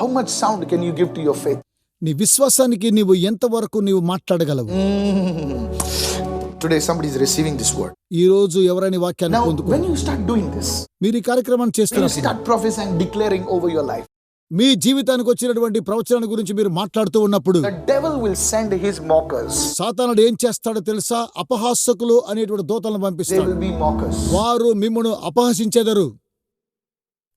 How much sound can you give to your faith? నీ విశ్వాసానికి నీవు ఎంతవరకు నీవు మాట్లాడగలవు? Today somebody is receiving this word. ఈ రోజు ఎవరైనా వాక్యాన్ని Now పొందుకో. when you start doing this, మీరు ఈ కార్యక్రమాన్ని when you చేస్తున్నప్పుడు start prophesying, declaring over your life, మీ జీవితానికి వచ్చినటువంటి ప్రవచనాల గురించి మీరు మాట్లాడుతూ ఉన్నప్పుడు the devil will send his mockers. సాతానుడు ఏం చేస్తాడో తెలుసా? అపహాసకులు అనేటువంటి దూతలను They పంపిస్తాడు. will be mockers. వారు మిమ్మును అపహసించెదరు.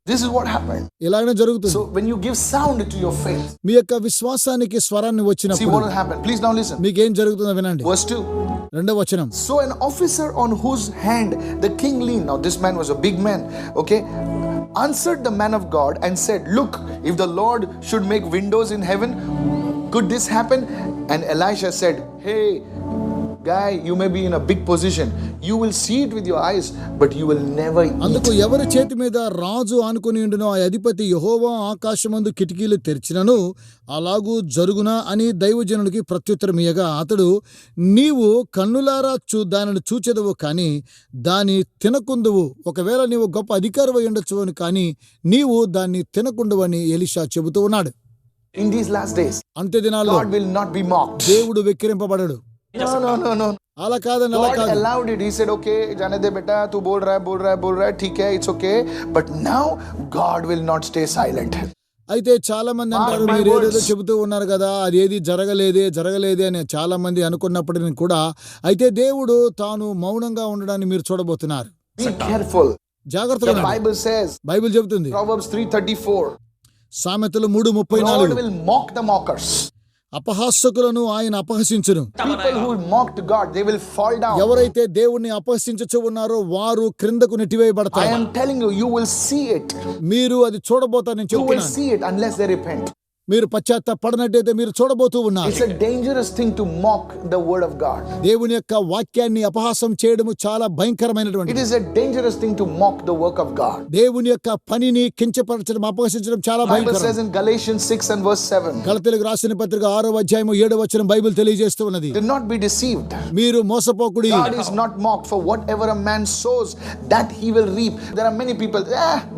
This is what happened. ఇలాగనే జరుగుతుంది. So when you give sound to your faith, మీ యొక్క విశ్వాసానికి స్వరాన్ని see వచ్చినప్పుడు what will happen. Please now listen. మీకేం జరుగుతుందో వినండి. Verse 2. రెండవ వచనం. So an officer on whose hand the king leaned, now this man was a big man, okay, answered the man of God and said, look, if the Lord should make windows in heaven, could this happen? And Elisha said, hey guy, you may be in a big position, you will see it with your eyes, but you will never అందుకు eat. ఎవరి చేతి మీద రాజు ఆనుకుని ఉండునో ఆ అధిపతి యెహోవా ఆకాశమందు కిటికీలు తెరిచినను అలాగూ జరుగునా అని దైవజనునికి ప్రత్యుత్తరం ఇయ్యగా అతడు, నీవు కన్నులారా దానిని చూచెదవు కానీ దాని తినకుందువు, ఒకవేళ నీవు గొప్ప అధికారమై ఉండొచ్చు అని కానీ నీవు దాన్ని తినకుందువని ఎలీషా చెబుతూ ఉన్నాడు. In these last days, అంత్య దినాల్లో God will not be mocked. దేవుడు వెక్కిరింపబడడు. No. అలా కాదని అలా God కాదు. allowed it. He said, okay, जाने दे बेटा, तू बोल रहा है, ठीक है, it's okay. But now God will not stay silent. అయితే చాలా మంది అంటారు, my మీరు ఏదేదో words. చెబుతూ ఉన్నారు కదా, అది ఏది జరగలేదే అని చాలా మంది అనుకున్నప్పటికీ కూడా అయితే దేవుడు తాను మౌనంగా ఉండడాన్ని మీరు చూడబోతున్నారు. Be careful. జాగ్రత్తగా The ఉండండి. Bible says, బైబిల్ చెబుతుంది, Proverbs 3:34, సామెతలు God 3:34, will mock the mockers. అపహాసకులను ఆయన అపహసించును. People who mocked God, they will fall down. ఎవరైతే దేవుణ్ణి అపహసించుచు ఉన్నారో వారు క్రిందకు I నెట్టివేయబడతారు. am telling you, you will see it. మీరు అది చూడబోతారు. నేను You will చెప్తున్నాను, see it unless they repent. మీరు పశ్చాత్తాపడినట్టయితే మీరు చూడబోతూ ఉన్నారు. It's a dangerous thing to mock the word of God. దేవుని యొక్క వాక్యాన్ని అపహాసం చేయడము చాలా It భయంకరమైనటువంటి. is a dangerous thing to mock the work of God. దేవుని యొక్క పనిని కించపరచడం, అపహసించడం చాలా The Bible భయంకరం. says in Galatians 6 and verse 7, గలతీయులకు రాసిన పత్రిక 6:7 బైబిల్ తెలియజేస్తూ ఉన్నది, do not be deceived. మీరు మోసపోకుడి. God is not mocked, for whatever a man sows, that he will reap. There are many people,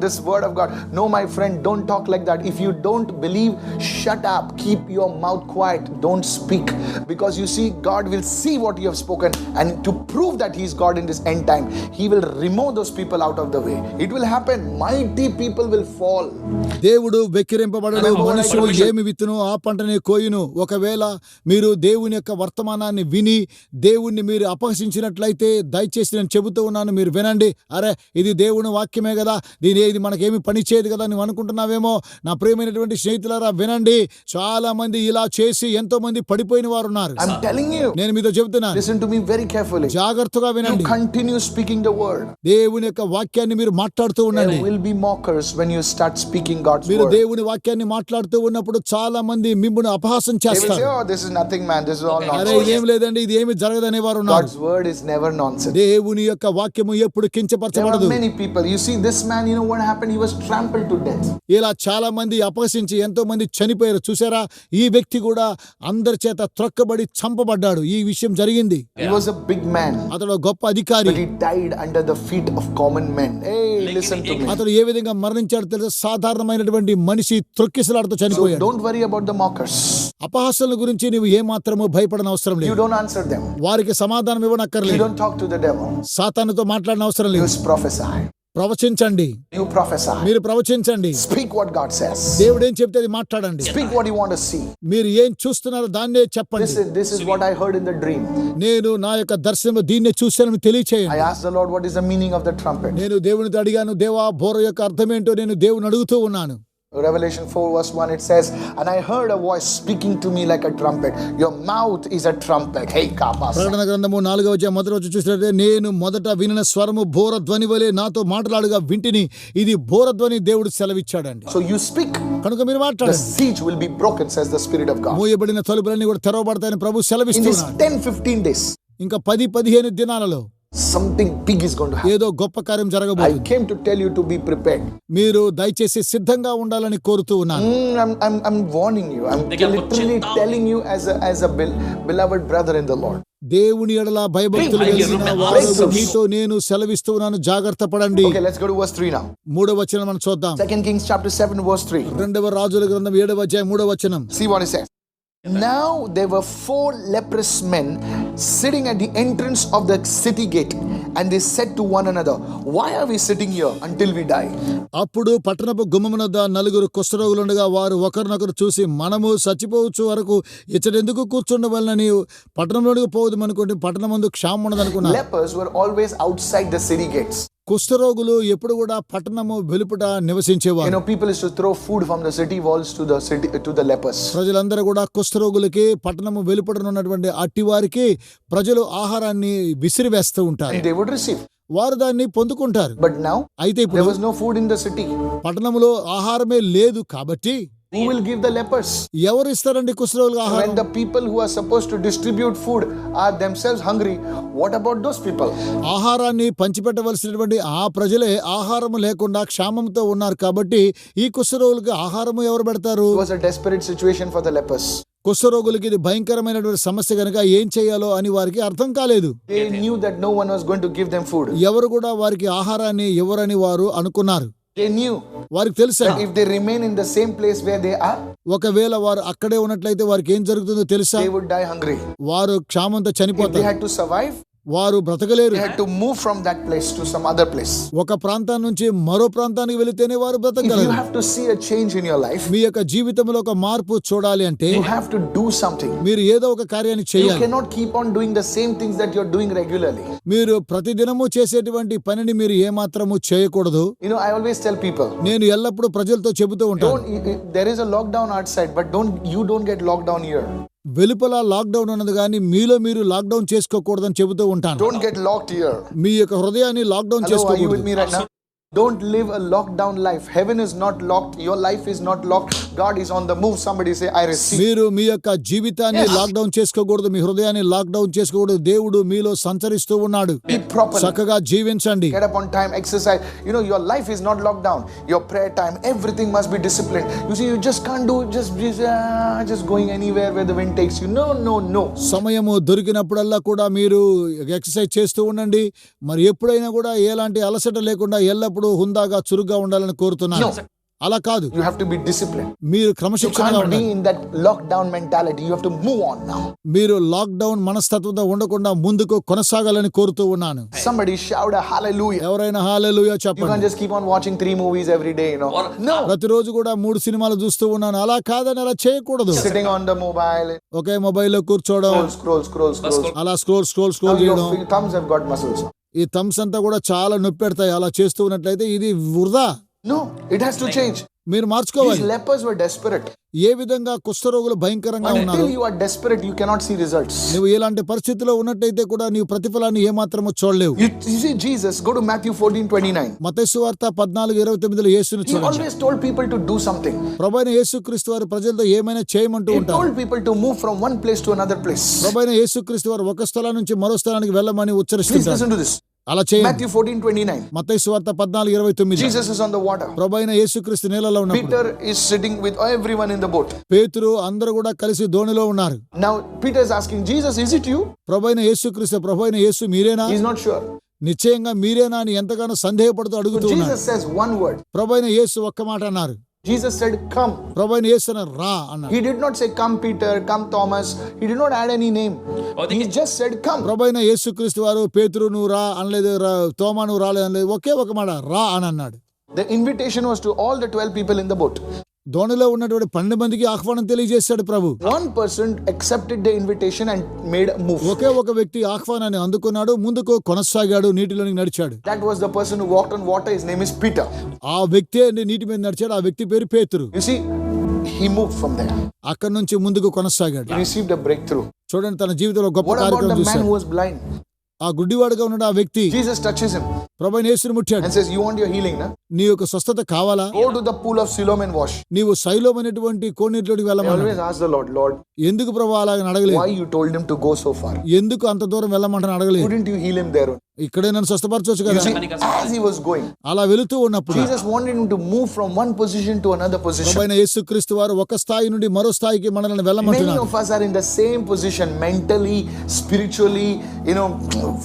this word of God. No, my friend, don't talk like that. If you don't believe, shut up. Keep your mouth quiet. Don't speak. Because you see, God will see what you have spoken. And to prove that he is God in this end time, he will remove those people out of the way. It will happen. Mighty people will fall. దేవుడు వెక్కిరింపబడడు. మనుషులు ఏమి విత్తును ఆ పంటనే కోయును. ఒకవేళ మీరు దేవుని యొక్క వర్తమానాన్ని విని దేవుణ్ణి మీరు అపహసించినట్లయితే దయచేసి నేను చెబుతూ ఉన్నాను, మీరు వినండి. అరే ఇది దేవుని వాక్యమే కదా, ఇది మనకేమి పని చేయదు కదా నువ్వు అనుకుంటున్నావేమో. నా ప్రియమైనటువంటి స్నేహితులారా వినండి, చాలా మంది ఇలా చేసి ఎంతో మంది పడిపోయిన వారు ఉన్నారు. I'm telling you. నేను మీతో చెబుతున్నాను, Listen to me very carefully. జాగ్రత్తగా You వినండి. continue speaking the word. దేవుని యొక్క వాక్యాన్ని మీరు మాట్లాడుతూ ఉండండి. There will be mockers when you start speaking God's మీరు word. దేవుని వాక్యాన్ని మాట్లాడుతూ ఉన్నప్పుడు చాలా మంది మిమ్మల్ని అపహాసం They will say, చేస్తారు. oh, this is nothing, man. This is all అరే nonsense. ఇదేం లేదండి, ఇది ఏమి జరగదనే వారు ఉన్నారు. God's word is never nonsense. దేవుని యొక్క వాక్యము ఎప్పుడు There కించపరచబడదు. are many people. You see, this man, you know what happened? He was trampled to death. ఇలా చాలా మంది అపహసించి ఎంతో మంది చనిపోయారు. చూసారా, ఈ వ్యక్తి కూడా అందరి చేత త్రొక్కబడి చంపబడ్డాడు. ఈ విషయం జరిగింది. He was a big man, అతడు గొప్ప అధికారి. but he died under the feet of common men. Hey, listen to me. అతడు ఏ విధంగా మరణించాడు తెలుసా? సాధారణమైనటువంటి మనిషి త్రొక్కిసలాడుతూ So చనిపోయాడు. don't worry about the mockers. అపహాసాల గురించి నీవు ఏ మాత్రము భయపడన అవసరం You లేదు. don't answer them. వారికి సమాధానం You ఇవ్వనక్కర్లేదు. don't talk to the devil. సాతానుతో మాట్లాడిన అవసరం You లేదు. prophesy. ప్రవచించండి. You prophesy. మీరు ప్రవచించండి. Speak what God says. దేవుడు ఏం చెప్తే అది మాట్లాడండి. Speak what you want to see. మీరు ఏం చూస్తున్నారో దాన్నే చెప్పండి. This is what I heard in the dream. నేను నా యొక్క దర్శనం దీన్నే చూశానని I తెలియచేయండి. asked the Lord, what is the meaning of the trumpet? నేను దేవునితో అడిగాను, దేవా బోర యొక్క అర్థం ఏంటో నేను దేవుని అడుగుతూ ఉన్నాను. Revelation 4 verse 1, it says, and I heard a voice speaking to me like a trumpet. Your mouth is a trumpet. Hey, kabasa. ప్రకటన గ్రంథము 4:1 చూసినట్లయితే, నేను మొదట వినిన స్వరము బోర ధ్వని వలె నాతో మాట్లాడుగా వింటిని. ఇది బోర ధ్వని దేవుడు సెలవిచ్చాడండి. So you speak, కనుక మీరు the మాట్లాడండి. siege will be broken, says the Spirit of God. మూయబడిన తలుపులన్నీ కూడా తెరవబడతాయని ప్రభు In these సెలవిస్తున్నాడు. 10-15 days, ఇంకా 10-15 దినాలలో Something big is going to happen. ఏదో గొప్ప కార్యం I జరగబోతుంది. came to tell you to be prepared. మీరు దయచేసి సిద్ధంగా ఉండాలని కోరుతూ ఉన్నాను. I'm warning you. I'm literally telling you as a beloved brother in the Lord. దేవుని ఎడల భయభక్తులు కలిగిన వారు మీతో నేను సెలవిస్తూ ఉన్నాను, జాగ్రత్త పడండి. Okay, let's go to verse 3 now. 3వ వచనం మనం చూద్దాం. 2 Kings chapter 7 verse 3. 2వ రాజుల గ్రంథం 7వ అధ్యాయం 3వ వచనం. See what it says. Now there were 4 leprous men sitting at the entrance of the city gate, and they said to one another, why are we sitting here until we die? అప్పుడు పట్టణపు గుమ్మమునొద్ద 4 కుష్ఠరోగులుండగా వారు ఒకరినొకరు చూసి, మనము చచ్చిపోవచ్చు వరకు ఇచ్చటెందుకు కూర్చుండవలనని పట్టణంలోనికి పోవద్దు అనుకుంటే పట్టణమందు క్షామం ఉండదనుకున్నారు. Lepers were always outside the city gates. కుష్ఠరోగులు ఎప్పుడు కూడా పట్టణము వెలుపట నివసించేవారు. You know, people used to throw food from the city walls to the lepers. ప్రజలందరూ కూడా కుష్ఠరోగులకి పట్టణము వెలుపట ఉన్నటువంటి అట్టి వారికి ప్రజలు ఆహారాన్ని విసిరివేస్తూ ఉంటారు. And they would receive. వారు దాన్ని పొందుకుంటారు. But now అయితే ఇప్పుడు there was no food in the city. పట్టణములో ఆహారమే లేదు కాబట్టి who will give the lepers? ఎవరు ఇస్తారండి కుష్ఠరోగులకు ఆహారం? When the people who are supposed to distribute food are themselves hungry, what about those people? ఆహారాన్ని పంచిపెట్టవలసినటువంటి ఆ ప్రజలే ఆహారము లేకుండా క్షామంతో ఉన్నారు కాబట్టి ఈ కుష్ఠరోగులకు ఆహారము ఎవరు పెడతారు? It was a desperate situation for the lepers. కుష్ఠరోగులకి ఇది భయంకరమైనటువంటి సమస్య కనుక ఏం చేయాలో అని వారికి అర్థం కాలేదు. They knew that no one was going to give them food. ఎవరు కూడా వారికి ఆహారాన్ని ఇవ్వరని వారు అనుకున్నారు. They knew వారికి తెలుసా that if they remain in the same place where they are, ఒకవేళ వారు అక్కడే ఉన్నట్లయితే వారికి ఏం జరుగుతుందో తెలుసా? they would die hungry. వారు క్షామంతో If they చనిపోతారు. had to survive, వారు బ్రతకలేరు. they had to move from that place to some other place. ఒక ప్రాంతం నుంచి మరో ప్రాంతానికి వెళితేనే వారు If బ్రతకగలరు. you have to see a change in your life, మీ యొక్క జీవితంలో ఒక మార్పు చూడాలి అంటే you have to do something. మీరు ఏదో ఒక కార్యాన్ని You చేయాలి. cannot keep on doing the same things that you're doing regularly. మీరు ప్రతిదినము చేసేటువంటి పనిని మీరు ఏమాత్రము చేయకూడదు. You know, I always tell people, నేను ఎల్లప్పుడూ ప్రజలతో చెబుతూ ఉంటాను, there is a lockdown outside, but you don't get locked down here. వెలుపల లాక్డౌన్ ఉన్నది కానీ మీలో మీరు లాక్డౌన్ చేసుకోకూడదని చెబుతూ ఉంటాను. Don't get locked here. మీ యొక్క హృదయాన్ని lockdown Hello, are you with చేసుకోకూడదు. me right now? Don't live a lockdown life. Heaven is not locked. Your life is not locked. God is on the move. Somebody say, I receive. మీరు మీ యొక్క జీవితాన్ని lockdown చేసుకోకూడదు, మీ హృదయాన్ని lockdown చేసుకోకూడదు. దేవుడు మీలో సంచరిస్తూ ఉన్నాడు. Eat properly. చక్కగా జీవించండి. Get up on time. Exercise. You know, your life is not locked down. Your prayer time, everything must be disciplined. You see, you just can't do just going anywhere where the wind takes you. No. సమయము దొరికినప్పుడల్లా కూడా మీరు exercise చేస్తూ ఉండండి. మరి ఎప్పుడైనా కూడా ఎలాంటి అలసట లేకుండా ఎల్లప్పుడూ హుందాగా చురుగ్గా ఉండాలని కోరుతున్నాను. అలా కాదు, You have to be disciplined. మీరు You క్రమశిక్షణగా can't ఉండాలి. be in that lockdown mentality. You have to move on now. మీరు లాక్డౌన్ మనస్తత్వంతో ఉండకుండా ముందుకు కొనసాగాలని కోరుతూ ఉన్నాను. Somebody shout a hallelujah. ఎవరైనా హల్లెలూయా You చెప్పండి. can't just keep on watching 3 movies every day, you know. No. ప్రతిరోజు కూడా 3 సినిమాలు చూస్తూ ఉన్నాను. అలా కాదని అలా చేయకూడదు. Sitting on the mobile. ఒకే మొబైల్లో కూర్చోవడం, Scroll. అలా స్క్రోల్ Now చేయడం. your thumbs have got muscles. ఈ థమ్స్ అంతా కూడా చాలా నొప్పి పెడతాయి. అలా చేస్తూ ఉన్నట్లయితే ఇది వృధా. No, it has to change. మీరు These మార్చుకోవాలి. lepers were desperate. ఏ విధంగా కుష్ఠరోగులు భయంకరంగా ఉన్నారు. Until you are desperate, you cannot see results. నువ్వు ఇలాంటి పరిస్థితిలో ఉన్నట్టయితే కూడా నీవు ప్రతిఫలాన్ని ఏమాత్రము చూడలేవు. You see Jesus, go to Matthew 14:29. మత్తయి సువార్త 14:29 యేసును He చూడండి. always told people to do something. ప్రభువైన యేసుక్రీస్తు వారు ప్రజలతో ఏమైనా చేయమంటూ He ఉంటారు. told people to move from one place to another place. ప్రభువైన యేసుక్రీస్తు వారు ఒక స్థలం నుంచి మరో స్థలానికి వెళ్ళమని Please ఉచ్చరిస్తుంటారు. listen to this. అలా చేయండి. Matthew 14:29. మత్తయి సువార్త 14:29. Jesus is on the water. ప్రభువైన యేసుక్రీస్తు నీళ్ళలో ఉన్నప్పుడు Peter is sitting with everyone in the boat. పేతురు అందరూ కూడా కలిసి దోణిలో ఉన్నారు. Now Peter is asking Jesus, is it you? ప్రభువైన యేసు మీరేనా? He's not sure. నిశ్చయంగా మీరేనా అని ఎంతగానో సందేహపడుతూ So అడుగుతూ ఉన్నారు. Jesus says one word. ప్రభువైన యేసు ఒక్క మాట అన్నారు. Jesus said, come. ప్రభువైన యేసు అన్నారు, రా అన్నారు. He did not say, come Peter, come Thomas. He did not add any name. He just said, come. ప్రభువైన యేసుక్రీస్తు వారు పేతురు నువ్వు రా అనలేదు, తోమా నువ్వు రాలేదు అనలేదు. ఒకే ఒక మాట రా అని అన్నాడు. The invitation was to all the 12 people in the boat. దోణిలో ఉన్నటువంటి 12 మందికి ఆహ్వానం తెలియజేశాడు ప్రభు. One person accepted the invitation and made a move. ఒకే ఒక వ్యక్తి ఆహ్వానాన్ని అందుకున్నాడు, ముందుకు కొనసాగాడు, నీటిలోనికి నడిచాడు. That was the person who walked on water. His name is Peter. ఆ వ్యక్తే నీటి మీద నడిచాడు. ఆ వ్యక్తి పేరు పేతురు. You see, he moved from there. అక్కడి నుంచి ముందుకు కొనసాగాడు. He received a breakthrough. చూడండి, తన జీవితంలో గొప్ప What about కార్యక్రమం the man చూశాడు. who was blind? ఆ గుడ్డివాడుగా ఉన్నాడు ఆ వ్యక్తి. Jesus touches him ప్రభువైన యేసుని ముట్టాడు. and says, you want your healing, na? నీ యొక్క స్వస్థత కావాలా? Go to the pool of Siloam and wash. నీవు సైలోం అనేటువంటి కోనేటిలోకి I వెళ్ళమన్నాడు. always ask the Lord, ఎందుకు ప్రభు అలాగ అడగలేదు? why you told him to go so far? ఎందుకు అంత దూరం వెళ్ళమంటాను అడగలేదు. Couldn't you heal him there? ఇక్కడే నన్ను స్వస్థపరచవచ్చు You కదా. see, as he was going, అలా వెళుతూ ఉన్నప్పుడు Jesus wanted him to move from one position to another position. ప్రభువైన యేసుక్రీస్తు వారు ఒక స్థాయి నుండి మరో స్థాయికి మనల్ని Many వెళ్ళమంటున్నారు. of us are in the same position, mentally, spiritually,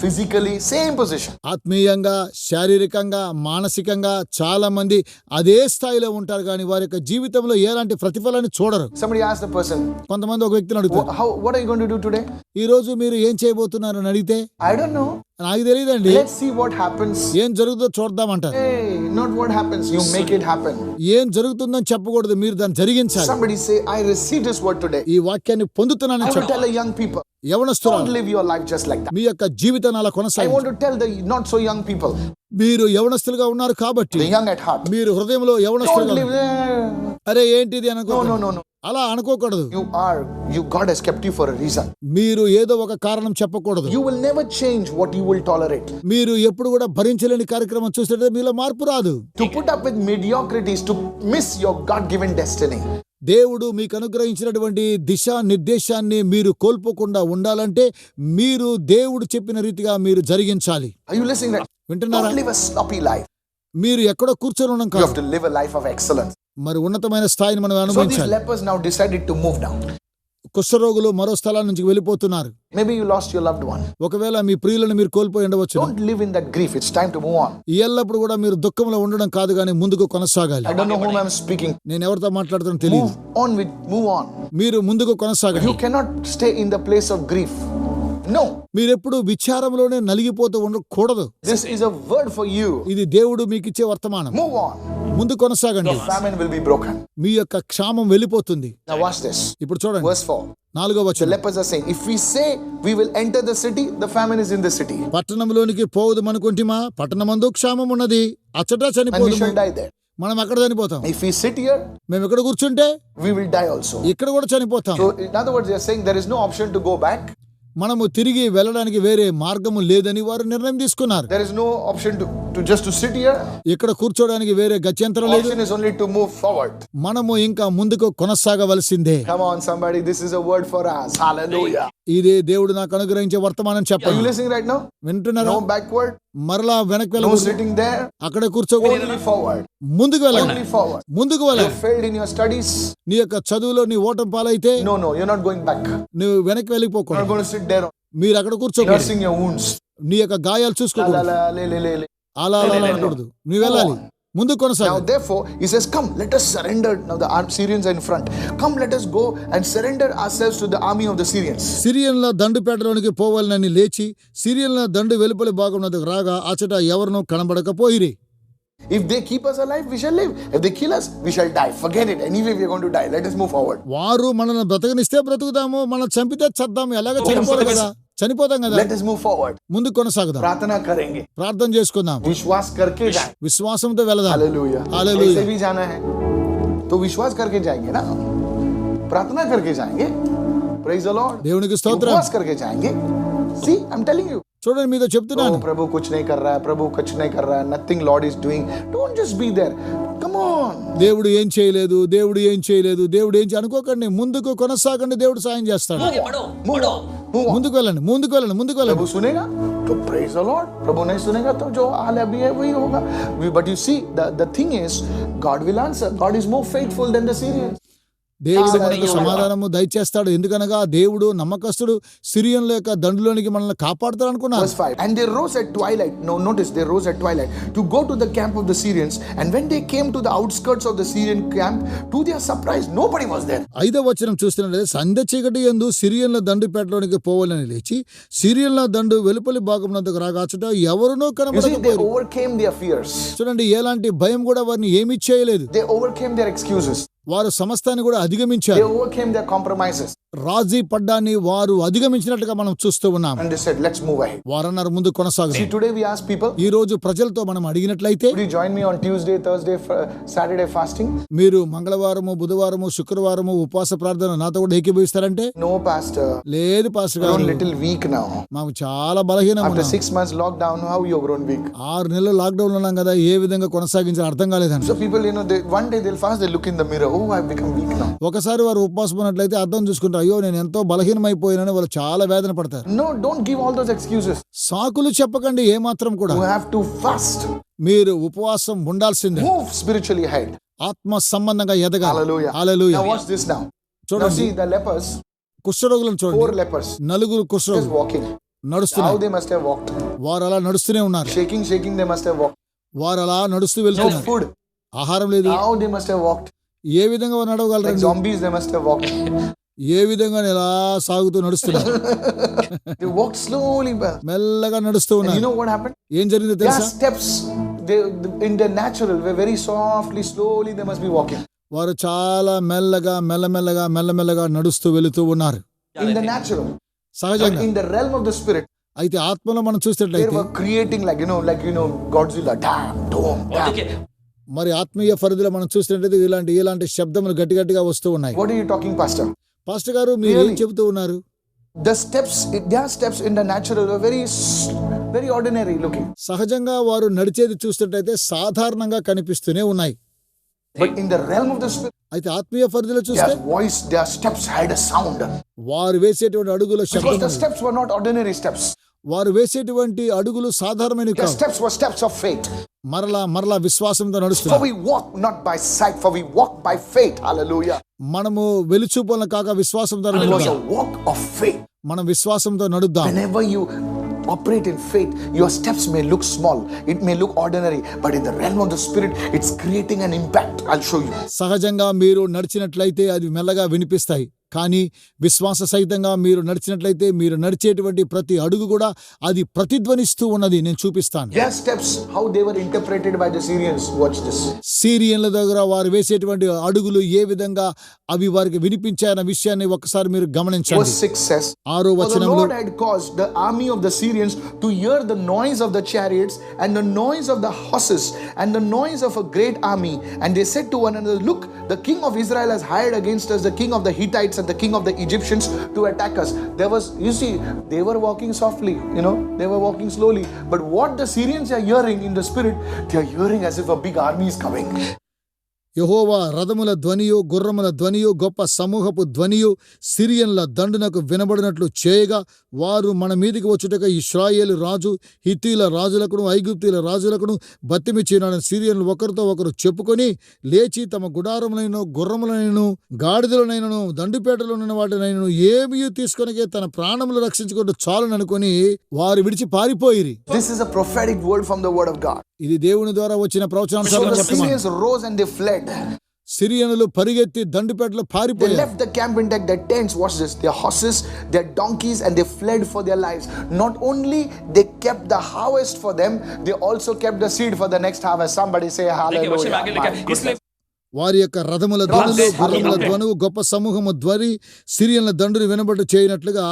physically, same position. ఆత్మీయంగా, శారీరకంగా, మానసికంగా చాలా మంది అదే స్థాయిలో ఉంటారు కానీ వారి యొక్క జీవితంలో ఎలాంటి ప్రతిఫలాన్ని చూడరు. Somebody asked the person, కొంతమంది ఒక వ్యక్తిని అడుగుతారు, what are you going to do today? ఈ రోజు మీరు ఏం చేయబోతున్నారని అడిగితే, I don't know. నాకు తెలియదండి, Let's see what happens. ఏం జరుగుతుందో చూద్దామంటారు. Hey, not what happens, you make it happen. ఏం జరుగుతుందని చెప్పకూడదు, మీరు దాన్ని జరిగించాలి. Somebody say, I received this word today. ఈ వాక్యాన్ని పొందుతున్నానని I will చెప్పాలి. tell the young people, యవనస్తులారా, don't live your life just like that. మీ యొక్క జీవితాన్ని అలా I కొనసాగించండి. want to tell the not so young people, మీరు యవనస్తులుగా ఉన్నారు కాబట్టి, the young at heart, మీరు హృదయంలో don't యవనస్తులుగా live ఉన్నారు. there. అరే ఏంటిది అనుకో, No. అలా అనుకోకూడదు. God has kept you for a reason. మీరు ఏదో ఒక కారణం చెప్పకూడదు. You will never change what you will tolerate. మీరు ఎప్పుడు కూడా భరించలేని కార్యక్రమం చూస్తుంటే మీలో మార్పు రాదు. To put up with mediocrity is to miss your God-given destiny. దేవుడు మీకు అనుగ్రహించినటువంటి దిశా నిర్దేశాన్ని మీరు కోల్పోకుండా ఉండాలంటే మీరు దేవుడు చెప్పిన రీతిగా మీరు జరిగించాలి. Are you listening? వింటున్నారా? Don't live a sloppy life. మీరు ఎక్కడో కూర్చొని ఉండడం You have కాదు, to live a life of excellence. మరి ఉన్నతమైన స్థాయిని మనం So these అనుభవించాలి. lepers now decided to move down. కుష్ఠరోగులు మరో స్థలం నుంచి వెళ్ళిపోతున్నారు. Maybe you lost your loved one. ఒకవేళ మీ ప్రియులను మీరు కోల్పోయి ఉండవచ్చు. Don't live in that grief. It's time to move on. ఎల్లప్పుడు కూడా మీరు దుఃఖంలో ఉండడం కాదు కానీ ముందుకు కొనసాగాలి. I don't know whom I'm speaking. నేను ఎవరితో మాట్లాడుతానో తెలియదు. Move on. మీరు ముందుకు కొనసాగండి. You cannot stay in the place of grief. No. మీరెప్పుడు విచారంలోనే నలిగిపోతూ ఉండకూడదు. This is a word for you. ఇది దేవుడు మీకు ఇచ్చే వర్తమానం. Move on. ముందు కొనసాగండి. The famine will be broken. మీ యొక్క క్షామం వెళ్ళిపోతుంది. Now watch this. ఇప్పుడు చూడండి, Verse 4. 4వ The వచనం. lepers are saying, if we say we will enter the city, the famine is in the city. పట్టణంలోనికి పోవుదమనుకుంటిమా, పట్టణమందు క్షామం ఉన్నది, అచ్చట And we shall చనిపోదుము, die there. మనం అక్కడ చనిపోతాం. If we sit here, మేము ఇక్కడ కూర్చుంటే we will die also. ఇక్కడ కూడా చనిపోతాం. So in other words, they are saying there is no option to go back. మనము తిరిగి వెళ్ళడానికి వేరే మార్గము లేదని వారు నిర్ణయం తీసుకున్నారు. There is no option to just to sit here. ఇక్కడ కూర్చోడానికి వేరే గత్యంతరం లేదు. Option is only to move forward. మనము ఇంకా ముందుకు కొనసాగవలసిందే. Come on, somebody. This is a word for us. Hallelujah. ఇదే దేవుడు నాకు అనుగ్రహించే వర్తమానం Are you చెప్పండి. listening right now? వింటున్నారా? No backward. మరలా వెనక్కి No వెళ్ళకూడదు. sitting there. అక్కడే కూర్చోకూడదు. Only forward. ముందుకు వెళ్ళండి. Only forward. ముందుకు You వెళ్ళండి. failed in your studies. నీ యొక్క చదువులో నీ ఓటం పాలైతే No, you're not going back. నువ్వు వెనక్కి You're not వెళ్ళిపోకూడదు. going to sit there మీరు అక్కడ కూర్చోకూడదు. nursing your wounds. నీ యొక్క గాయాలు చూసుకోకూడదు. Le. అలా అనకూడదు. నువ్వు వెళ్ళాలి, ముందుకు Now కొనసాగాలి. therefore he says, come, let us surrender. Now the Syrians are in front. Come, let us go and surrender ourselves to the army of the Syrians. సిరియన్ల దండుపేటలోనికి పోవాలని లేచి సిరియన్ల దండు వెలుపలి భాగంలోకి రాగా అచట ఎవరినో కనబడకపోయిరి. If they keep us alive, we shall live. If they kill us, we shall die. Forget it. Anyway, we are going to die. Let us move forward. వారు మనల్ని బ్రతకనిస్తే బ్రతుకుతాము, మనం చంపితే చద్దాము, ఎలాగ చనిపోతాం కదా. Let us move forward. ముందుకు కొనసాగుదాం, प्रार्थना करेंगे. ప్రార్థన చేసుకుందాం, विश्वास करके जाएं. విశ్వాసంతో వెళదాం. हालेलुया. हालेलुया. ऐसे भी जाना है तो विश्वास करके जाएंगे ना, प्रार्थना करके जाएंगे. Praise the Lord. దేవునికి స్తోత్రం. विश्वास करके जाएंगे. See, I'm telling you. చూడండి, మీతో చెప్తున్నాను. प्रभु कुछ नहीं कर रहा है, प्रभु कुछ नहीं कर रहा है, nothing Lord is doing. Don't just be there. Come on. దేవుడు ఏం చేయలేదు, దేవుడు ఏం చేయలేదు, దేవుడు ఏం అనుకోకండి, ముందుకు కొనసాగండి, దేవుడు సాయం చేస్తాడు. Move on. ముందుకు వెళ్ళండి, ముందుకు వెళ్ళండి, ముందుకు వెళ్ళండి. प्रभु सुनेगा तो praise the Lord. प्रभु नहीं सुनेगा तो जो हाल अभी है वही होगा. But you see, the thing is, God will answer. God is more faithful than the Syrians. దేవుడు మనకు సమాధానము దయచేస్తాడు, ఎందుకనగా దేవుడు నమ్మకస్తుడు, సిరియన్ల యొక్క దండులోనికి మనల్ని కాపాడుతాడు అనుకున్నారు. Verse 5. And they rose at twilight. No, notice they rose at twilight to go to the camp of the Syrians. And when they came to the outskirts of the Syrian camp, to their surprise, nobody was there. 5వ వచనం చూస్తున్నట్లయితే సంధ్య చీకటి యందు సిరియన్ల దండుపేటలోనికి పోవాలని లేచి సిరియన్ల దండు వెలుపలి భాగమునందుకు రాగాచుట ఎవరునో You see, they కనబడకపోయారు. overcame their fears. చూడండి, ఎలాంటి భయం కూడా వారిని ఏమీ చేయలేదు. They overcame their excuses. వారు సమస్తాన్ని కూడా They అధిగమించారు. overcame their compromises. రాజీ పడ్డాన్ని వారు అధిగమించినట్టుగా మనం చూస్తూ ఉన్నాం. And they said, let's move ahead. వారన్నారు ముందు కొనసాగు. See, today we ask people, ఈ రోజు ప్రజలతో మనం అడిగినట్లయితే, would you join me on Tuesday, Thursday, Saturday fasting? మీరు మంగళవారము, బుధవారము, శుక్రవారము ఉపవాస ప్రార్థన నాతో కూడా ఏకీభవిస్తారంటే, No, Pastor. లేదు పాస్టర్ We're గారు, a little weak now. మాకు చాలా బలహీనం. After 6 months lockdown, how you have grown weak? 6 నెలలు లాక్డౌన్ ఉన్నాం కదా, ఏ విధంగా కొనసాగించాలి అర్థం కాలేదండి. So people, one day they'll fast, they look in the mirror. oh, I've become weak now. ఒకసారి వారు ఉపవాసం ఉన్నట్లయితే అర్థం చూసుకుంటారు, అయ్యో నేను ఎంతో బలహీనమైపోయానని వాళ్ళు చాలా వేదన పడతారు. No, don't give all those excuses. సాకులు చెప్పకండి ఏమాత్రం కూడా. You have to fast. మీరు ఉపవాసం ఉండాల్సిందే. Move spiritually ahead. ఆత్మ సంబంధంగా ఎదగాలి. Hallelujah. Hallelujah. Now watch this now. Now చూడండి, see the lepers, కుష్ఠరోగులను 4 చూడండి. lepers, 4 just కుష్ఠరోగులు walking. How నడుస్తున్నారు. they must have walked. వారు అలా నడుస్తూనే ఉన్నారు. Shaking, they must have walked. వారు అలా నడుస్తూ No వెళ్తున్నారు. food. ఆహారం లేదు. How they must have walked. ఏ విధంగా Like నడవగలరండి? zombies they must have walked. ఏ విధంగా ఎలా సాగుతూ నడుస్తున్నారు. They walked slowly. మెల్లగా నడుస్తూ And you ఉన్నారు. know what happened? ఏం జరిగిందో Their తెలుసా? steps, they, in the natural, were very softly, slowly they must be walking. వారు చాలా మెల్లగా మెల్లమెల్లగా నడుస్తూ వెళుతూ ఉన్నారు. In the natural. But సహజంగా. in the realm of the spirit, అయితే ఆత్మలో మనం they చూసినట్లయితే were creating like Godzilla. Dam, dom, dam. మరి ఆత్మీయ పరిధిలో మనం చూసినట్లయితే ఇలాంటి శబ్దములు గట్టిగా వస్తూ ఉన్నాయి. What are you talking, Pastor? Pastor గారు మీరు ఏం చెబుతూ ఉన్నారు? Their steps in the natural were very ordinary looking. సహజంగా వారు నడిచేది చూసినట్లయితే సాధారణంగా కనిపిస్తూనే ఉన్నాయి. But in the realm of the spirit, అయితే ఆత్మీయ పరిధిలో చూస్తే their steps had a sound. వారు వేసేటువంటి అడుగుల Because శబ్దం, the steps were not ordinary steps. వారు వేసేటువంటి అడుగులు సాధారణమైనవి Their కావు. steps were steps of faith. మరలా విశ్వాసంతో For నడుస్తున్నారు. we walk not by sight, for we walk by faith. Hallelujah. మనము వెలుచూపులను కాక విశ్వాసంతో It was నడుద్దాం. a walk of faith. మనం విశ్వాసంతో నడుద్దాం. Whenever you operate in faith, your steps may look small, it may look ordinary, but in the realm of the spirit, it's creating an impact. I'll show you. సహజంగా మీరు నడిచినట్లయితే అది మెల్లగా వినిపిస్తాయి. కానీ విశ్వాస సహితంగా మీరు నడిచినట్లయితే మీరు నడిచేటువంటి ప్రతి అడుగు కూడా అది ప్రతిధ్వనిస్తూ ఉన్నది. నేను చూపిస్తాను. Their steps, how they were interpreted by the Syrians. Watch this. సిరియన్ల దగ్గర వారు వేసేటువంటి అడుగులు ఏ విధంగా అవి వారికి వినిపించాయన్న విషయాన్ని ఒకసారి మీరు గమనించండి. Verse 6 says, 6వ For the వచనంలో, Lord had caused the army of the Syrians to hear the noise of the chariots and the noise of the horses and the noise of a great army. And they said to one another, Look, the king of Israel has hired against us the king of the Hittites and the king of the Egyptians to attack us. You see, they were walking softly, they were walking slowly. But what the Syrians are hearing in the spirit, they are hearing as if a big army is coming. యెహోవా రథముల ధ్వనియు గుర్రముల ధ్వనియు గొప్ప సమూహపు ధ్వనియు సిరియన్ల దండునకు వినబడినట్లు చేయగా వారు మన మీదికి వచ్చుటక ఇశ్రాయేలు రాజు హిత్తీల రాజులకును ఐగుప్తీల రాజులకును బతిమిచ్చినాడని సిరియన్లు ఒకరితో ఒకరు చెప్పుకొని లేచి తమ గుడారములైన గుర్రములైనను గాడిదలనైనను దండుపేటలోనున్న వాటినైనను ఏమీ తీసుకొనికే తన ప్రాణములు రక్షించుకుంటూ చాలుననుకొని వారు విడిచి పారిపోయిరి. This is a prophetic word from the word of God. ఇది దేవుని ద్వారా వచ్చిన So ప్రవచనాంశాలను the చెప్తున్నాను. Syrians rose and they fled. సిరియనులు పరిగెత్తి దండుపేటలో They పారిపోయారు. left the camp and their tents, watch this, their horses, their donkeys, and they fled for their lives. Not only they kept the harvest for them, they also kept the seed for the next harvest. Somebody say hallelujah. My goodness. వారి యొక్క రథముల ధ్వనులు గుర్రముల ధ్వనువు గొప్ప సమూహము ధ్వని సిరియన్ల దండును వినబట్టు చేయనట్లుగా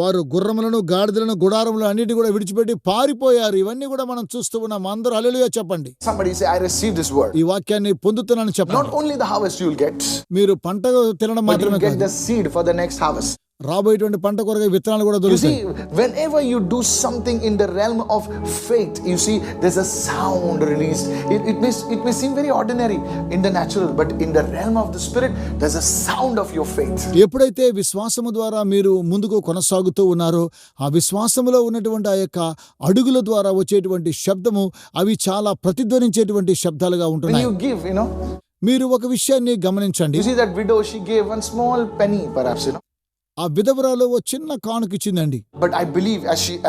వారు గుర్రములను గాడిదలను గుడారములు అన్నిటి కూడా విడిచిపెట్టి పారిపోయారు. ఇవన్నీ కూడా మనం చూస్తూ ఉన్నాం. అందరూ హల్లెలూయా చెప్పండి. Somebody say, I receive this word. ఈ వాక్యాన్ని పొందుతున్నాను Not చెప్పండి. only the harvest you will get, మీరు పంట తినడం but you మాత్రమే will get కాదు, the seed for the next harvest. రాబోయేటువంటి పంట కొరకు విత్తనాలు కూడా You దొరుకుతాయి. see, whenever you do something in the realm of faith, you see, there's a sound released. It may seem very ordinary in the natural, but in the realm of the spirit, there's a sound of your faith. ఎప్పుడైతే విశ్వాసము ద్వారా మీరు ముందుకు కొనసాగుతూ ఉన్నారో ఆ విశ్వాసములో ఉన్నటువంటి ఆ యొక్క అడుగుల ద్వారా వచ్చేటువంటి శబ్దము అవి చాలా ప్రతిధ్వనించేటువంటి శబ్దాలుగా When ఉంటున్నాయి. you give, మీరు ఒక విషయాన్ని గమనించండి. you see that widow, she gave one small penny, perhaps, ఆ విధవరాలు ఓ చిన్న కానుకిచ్చిందండి. But I believe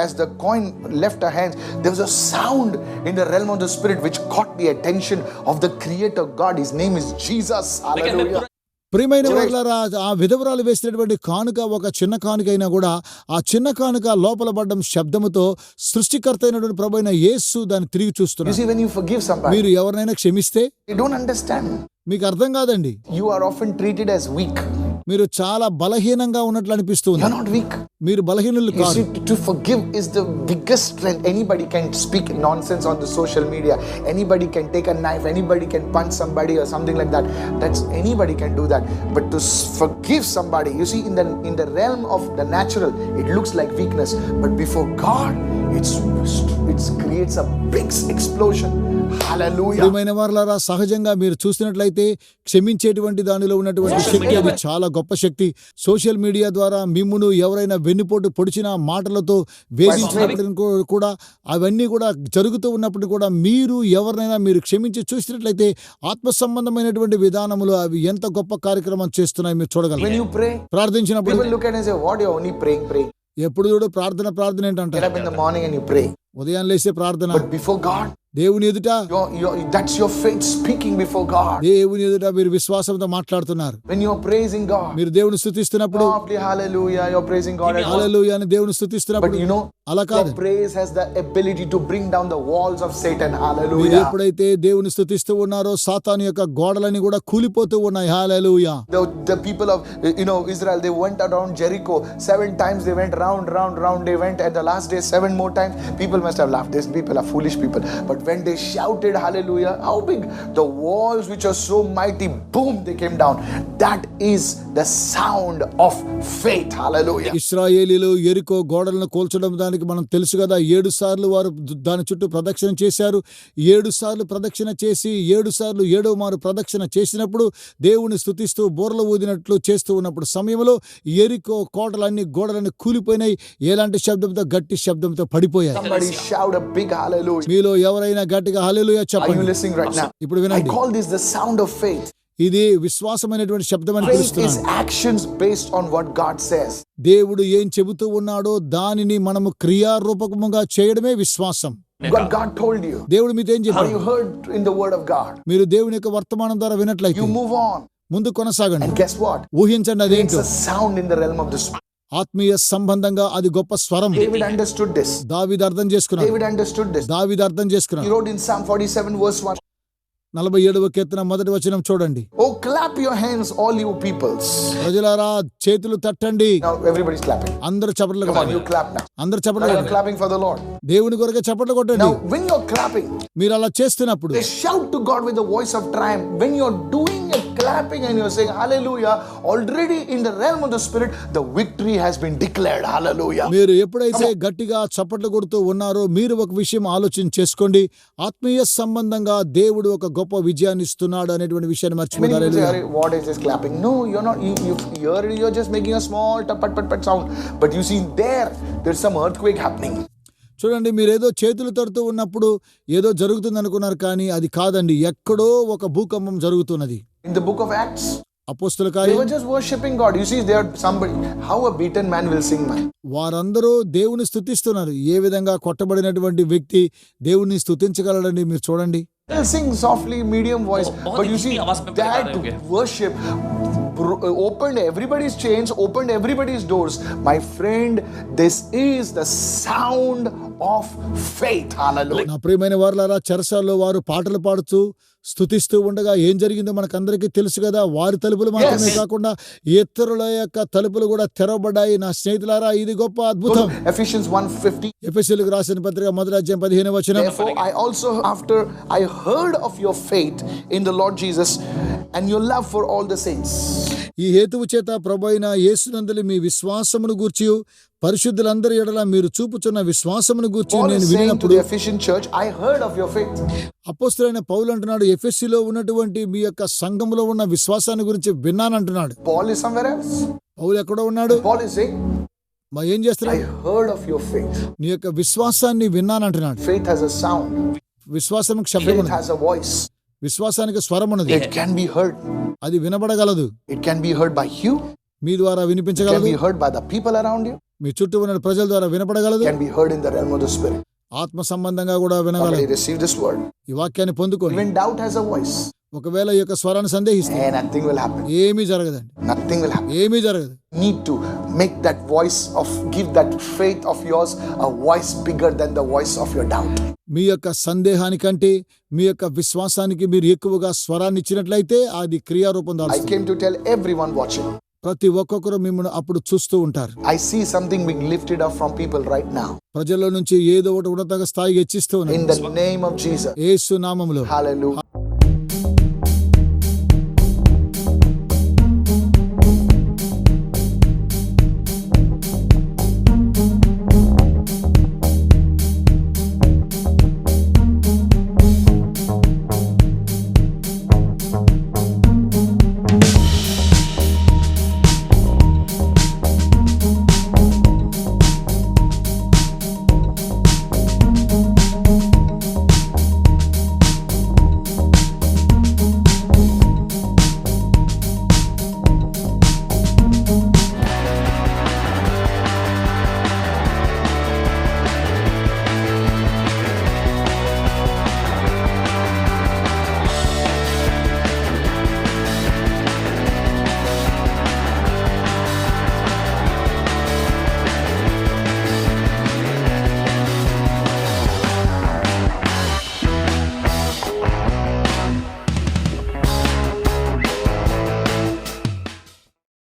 as the coin left her hands, there was a sound in the realm of the spirit which caught the attention of the Creator God. His name is Jesus. Hallelujah. ప్రియమైన వారులారా, ఆ విధవరాలు వేసినటువంటి కానుక ఒక చిన్న కానుకైనా కూడా ఆ చిన్న కానుక లోపల పడ్డం శబ్దముతో సృష్టికర్త అయినటువంటి ప్రభువైన యేసు దాన్ని తిరిగి You చూస్తున్నారు. see, when you forgive somebody, మీరు ఎవరినైనా క్షమిస్తే you don't understand. మీకు అర్థం కాదండి. You are often treated as weak. మీరు చాలా బలహీనంగా ఉన్నట్లు అనిపిస్తుంది. You're not weak. మీరు బలహీనులు You కాదు. see, to forgive is the biggest strength. Anybody can speak nonsense on the social media. Anybody can take a knife. Anybody can punch somebody or something like that. Anybody can do that. But to forgive somebody, you see, in the realm of the natural, it looks like weakness. But before God, it creates a big explosion. Hallelujah. ప్రియమైన వారలారా, సహజంగా మీరు చూసినట్లయితే క్షమించేటువంటి దానిలో ఉన్నటువంటి శక్తి అది చాలా గొప్ప శక్తి. సోషల్ మీడియా ద్వారా మిమ్మును ఎవరైనా వెన్నుపోటు పొడిచిన మాటలతో వేధించినప్పుడు కూడా అవన్నీ కూడా జరుగుతూ ఉన్నప్పుడు కూడా మీరు ఎవరినైనా మీరు క్షమించి చూసినట్లయితే ఆత్మ సంబంధమైనటువంటి విధానములు అవి ఎంత గొప్ప కార్యక్రమం చేస్తున్నాయి మీరు చూడగలరు. When you pray, ప్రార్థించినప్పుడు people look at it and say, what, you're only praying. ఎప్పుడు చూడు ప్రార్థన Get ఏంటంటారు? up in the morning and you pray. ఉదయం లేసే ప్రార్థన. But before God, దేవుని ఎదుట that's your faith speaking before God. దేవుని ఎదుట మీరు విశ్వాసంతో మాట్లాడుతున్నారు. When you're praising God, మీరు దేవుని స్తుతిస్తున్నప్పుడు hallelujah, you're praising God. హల్లెలూయా అని దేవుని స్తుతిస్తున్నప్పుడు, But you know, అలా కాదు. your praise has the ability to bring down the walls of Satan. మీరు Hallelujah. ఎప్పుడైతే దేవుని స్తుతిస్తూ ఉన్నారో సాతాను యొక్క గోడలని కూడా కూలిపోతూ ఉన్నాయి. హల్లెలూయా. The people of Israel, they went around Jericho 7 times. They went round. They went at the last day 7 more times. People must have laughed. These people are foolish people. But when they shouted hallelujah, how big the walls which are so mighty, boom, they came down. That is the sound of faith. Hallelujah. ఇశ్రాయేలీలు యెరికో గోడలను కూల్చడం దానికి మనం తెలుసు కదా. 7 సార్లు వారు దాని చుట్టూ ప్రదక్షిణ చేశారు. 7 సార్లు ప్రదక్షిణ చేసి 7 సార్లు 7వ మారు ప్రదక్షిణ చేసినప్పుడు దేవుని స్తుతిస్తూ బోర్ల ఊదినట్లు చేస్తూ ఉన్నప్పుడు సమయంలో యెరికో కోటలన్నీ గోడలన్నీ కూలిపోయినాయి. ఎలాంటి శబ్దంతో? గట్టి శబ్దంతో పడిపోయాయి. Somebody shout a big hallelujah. మీలో ఎవరైనా గట్టిగా హల్లెలూయా Are you చెప్పండి. listening right now? ఇప్పుడు I వినండి. call this the sound of faith. ఇది విశ్వాసమైనటువంటి శబ్దం అని Faith is పిలుస్తున్నాను. actions based on what God says. దేవుడు ఏం చెబుతూ ఉన్నాడో దానిని మనము క్రియారూపకముగా చేయడమే విశ్వాసం. God told you. దేవుడు మీతో ఏం How చెప్పాడు? you heard in the word of God. మీరు దేవుని యొక్క వర్తమానం ద్వారా వినట్లయితే You move on. ముందు కొనసాగండి. And guess what? ఊహించండి It's అదేంటో. a sound in the realm of the spirit. ఆత్మీయ సంబంధంగా అది గొప్ప స్వరం. David understood this. దావీదు అర్థం చేసుకున్నాడు. David understood this. దావీదు అర్థం He చేసుకున్నాడు. wrote in Psalm 47 verse 1. 47వ కీర్తన మొదటి వచనం చూడండి. Oh, clap your hands, all you peoples. ప్రజలారా చేతులు తట్టండి. Now everybody's clapping. అందరూ చప్పట్లు Come on, కొట్టండి. you clap now. అందరూ చప్పట్లు Now you're కొట్టండి. clapping for the Lord. దేవుని కొరకు చప్పట్లు కొట్టండి. Now, when you're clapping, మీరు అలా చేస్తున్నప్పుడు they shout to God with the voice of triumph. When you're doing a clapping and you're saying hallelujah, already in the realm of the spirit, the victory has been declared. Hallelujah. మీరు ఎప్పుడైతే గట్టిగా చప్పట్లు కొడుతూ ఉన్నారో మీరు ఒక విషయం ఆలోచన చేసుకోండి. ఆత్మీయ సంబంధంగా దేవుడు ఒక గొప్ప విజయాన్ని ఇస్తున్నాడు అనేటువంటి విషయాన్ని Many మర్చిపోతారు. people say, what is this clapping? No, you're not. You're just making a small pat sound. But you see there's some earthquake happening. చూడండి, మీరేదో చేతులు తడుతూ ఉన్నప్పుడు ఏదో జరుగుతుంది అనుకున్నారు, కానీ అది కాదండి. ఎక్కడో ఒక భూకంపం జరుగుతున్నది. In the book of Acts, అపోస్తల they కార్యం were just worshiping God. You see, they are somebody. How a beaten man will sing, man. వారందరూ దేవుని స్తుతిస్తున్నారు. ఏ విధంగా కొట్టబడినటువంటి వ్యక్తి దేవుని స్తుతించగలడని మీరు చూడండి. They'll sing softly, medium voice. But you see, that worship opened everybody's chains, opened everybody's doors. My friend, this is the sound of faith. Hallelujah. నా ప్రియమైన వారలారా, చెరసాల్లో వారు పాటలు పాడుతూ స్తుతిస్తూ ఉండగా ఏం జరిగిందో మనకందరికీ తెలుసు కదా. వారి తలుపులు మాత్రమే కాకుండా ఇతరుల యొక్క తలుపులు కూడా తెరవబడ్డాయి. నా స్నేహితులారా, ఇది గొప్ప అద్భుతం. Ephesians 1:50. ఎఫెసీయులకు రాసిన పత్రిక 1:15 Therefore, I also, after I heard of your faith in the Lord Jesus and your love for all the saints. ఈ హేతువు చేత ప్రభువైన యేసునందలి మీ విశ్వాసమును గూర్చి పరిశుద్ధులందరి ఎడల మీరు చూపుచున్న విశ్వాసమును గూర్చి Paul నేను is saying to వినినప్పుడు, the Ephesian church, I heard of your faith. అపోస్తలుడైన పౌలు అంటున్నాడు, ఎఫెసీలో ఉన్నటువంటి మీ యొక్క సంఘములో ఉన్న విశ్వాసాన్ని గురించి విన్నానంటున్నాడు. Paul is somewhere else. పౌలు ఎక్కడో ఉన్నాడు. Paul is saying, మరి ఏం I చేస్తున్నాడు? heard of your faith. నీ యొక్క విశ్వాసాన్ని విన్నానంటున్నాడు. Faith has a sound. విశ్వాసముకు శబ్దం Faith ఉన్నది. has a voice. విశ్వాసానికి స్వరం ఉన్నది. It can be heard. అది వినబడగలదు. It can be heard by you. మీ ద్వారా It can వినిపించగలదు. be heard by the people around you. మీ చుట్టూ ఉన్న ప్రజల ద్వారా వినపడగలదు. It can be heard in the realm of the spirit. ఆత్మ సంబంధంగా కూడా Somebody వినగలదు. receive this word. ఈ వాక్యాన్ని పొందుకోండి. Even doubt has a voice. ఒకవేళ ఈ యొక్క స్వరాన్ని సందేహిస్తే Nothing will happen. ఏమీ జరగదండి. Nothing will happen. ఏమీ జరగదు. Need to make that voice give that faith of yours a voice bigger than the voice of your doubt. మీ యొక్క సందేహానికంటే మీ యొక్క విశ్వాసానికి మీరు ఎక్కువగా స్వరాన్ని ఇచ్చినట్లయితే అది క్రియారూపం I దాల్చుతుంది. came to tell everyone watching. ప్రతి ఒక్కొక్కరు మిమ్మల్ని అప్పుడు చూస్తూ ఉంటారు. I see something being lifted up from people right now. ప్రజల్లో నుంచి ఏదో ఒకటి ఉన్నతంగా స్థాయికి హెచ్చిస్తూ In ఉన్నారు. the name of Jesus. యేసు నామములో Hallelujah.